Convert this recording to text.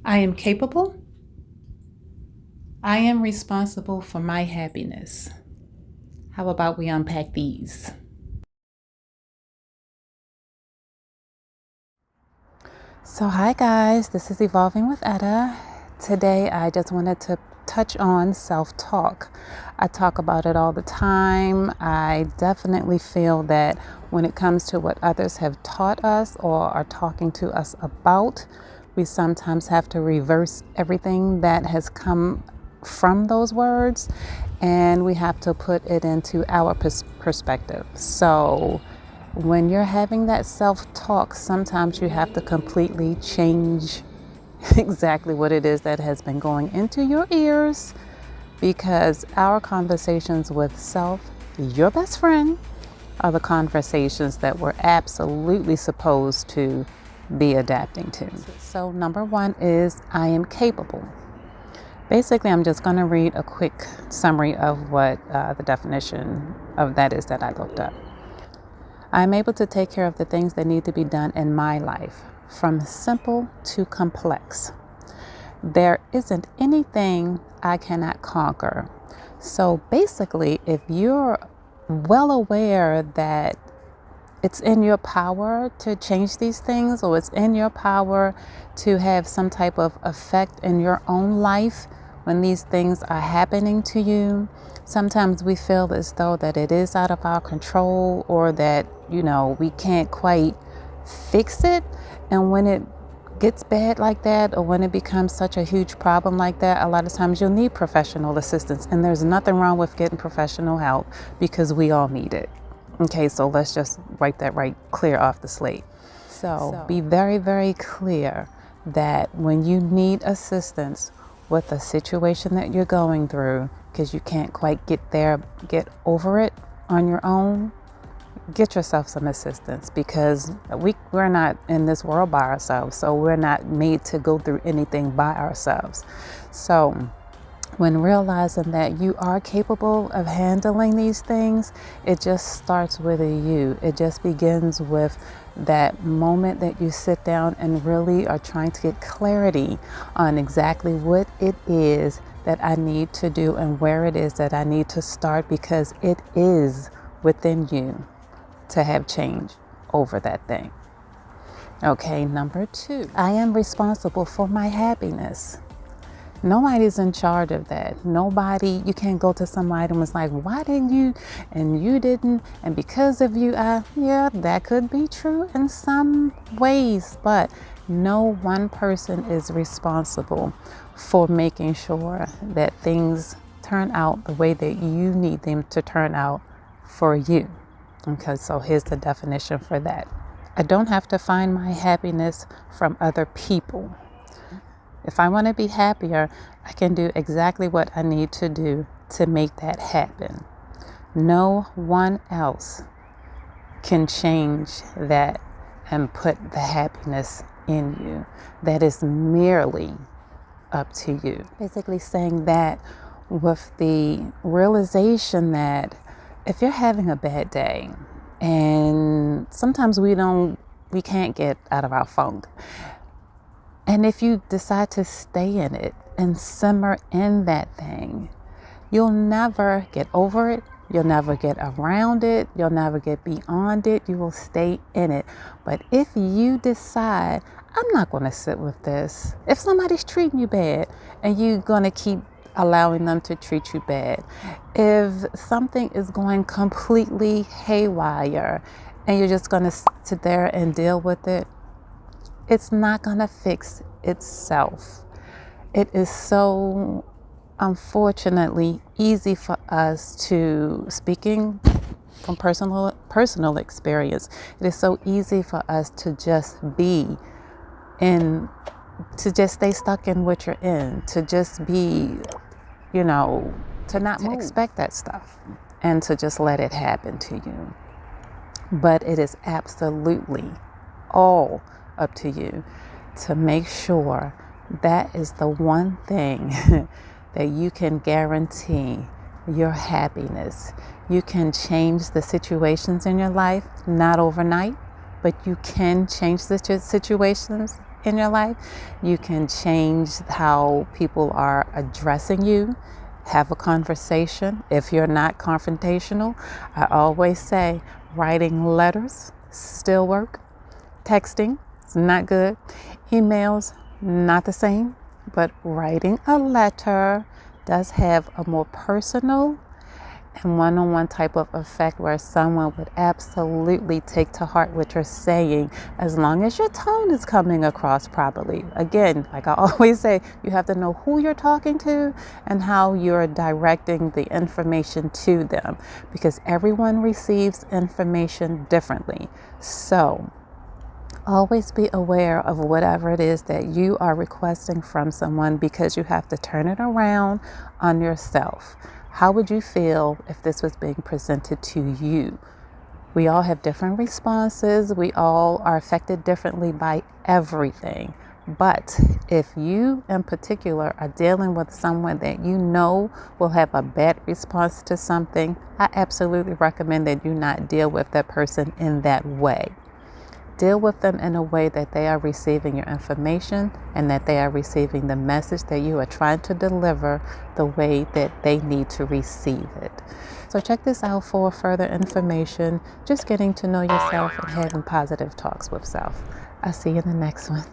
I am capable. I am responsible for my happiness. How about we unpack these? So, hi guys, this is Evolving with Etta. Today, I just wanted to touch on self talk. I talk about it all the time. I definitely feel that when it comes to what others have taught us or are talking to us about, we sometimes have to reverse everything that has come from those words and we have to put it into our perspective. So, when you're having that self-talk, sometimes you have to completely change exactly what it is that has been going into your ears because our conversations with self, your best friend, are the conversations that we're absolutely supposed to be adapting to. So number one is I am capable. Basically, I'm just going to read a quick summary of what the definition of that is that I looked up. I'm able to take care of the things that need to be done in my life, from simple to complex. There isn't anything I cannot conquer. So basically, if you're well aware that it's in your power to change these things, or it's in your power to have some type of effect in your own life when these things are happening to you, sometimes we feel as though that it is out of our control or that, we can't quite fix it. And when it gets bad like that, or when it becomes such a huge problem like that, a lot of times you'll need professional assistance. And there's nothing wrong with getting professional help because we all need it. Okay, so let's just write that right clear off the slate. So be very, very clear that when you need assistance with a situation that you're going through, because you can't quite get over it on your own, get yourself some assistance, because we're not in this world by ourselves. So we're not made to go through anything by ourselves. So when realizing that you are capable of handling these things, it just starts with you. It just begins with that moment that you sit down and really are trying to get clarity on exactly what it is that I need to do and where it is that I need to start, because it is within you to have change over that thing. Okay, number two, I am responsible for my happiness. Nobody's in charge of that. Nobody, you can't go to somebody and was like, why didn't you? And you didn't. And because of you, yeah, that could be true in some ways, but no one person is responsible for making sure that things turn out the way that you need them to turn out for you. Okay, so here's the definition for that. I don't have to find my happiness from other people. If I want to be happier, I can do exactly what I need to do to make that happen. No one else can change that and put the happiness in you. That is merely up to you. Basically saying that with the realization that if you're having a bad day, and sometimes we can't get out of our funk, and if you decide to stay in it and simmer in that thing, you'll never get over it. You'll never get around it. You'll never get beyond it. You will stay in it. But if you decide, I'm not going to sit with this. If somebody's treating you bad and you're going to keep allowing them to treat you bad, if something is going completely haywire and you're just going to sit there and deal with it, it's not going to fix itself. It is so, unfortunately, easy for us to, speaking from personal experience, it is so easy for us to just be in, to just stay stuck in what you're in, to just be, to not move, expect that stuff, and to just let it happen to you. But it is absolutely all up to you to make sure that is the one thing that you can guarantee your happiness. You can change the situations in your life, not overnight, but you can change the situations in your life. You can change how people are addressing you. Have a conversation. If you're not confrontational, I always say writing letters still work. Texting is not good. Emails, not the same. But writing a letter does have a more personal and one-on-one type of effect where someone would absolutely take to heart what you're saying, as long as your tone is coming across properly. Again, like I always say, you have to know who you're talking to and how you're directing the information to them, because everyone receives information differently. So always be aware of whatever it is that you are requesting from someone, because you have to turn it around on yourself. How would you feel if this was being presented to you? We all have different responses. We all are affected differently by everything. But if you in particular are dealing with someone that you know will have a bad response to something, I absolutely recommend that you not deal with that person in that way. Deal with them in a way that they are receiving your information and that they are receiving the message that you are trying to deliver the way that they need to receive it. So check this out for further information, just getting to know yourself and having positive talks with self. I'll see you in the next one.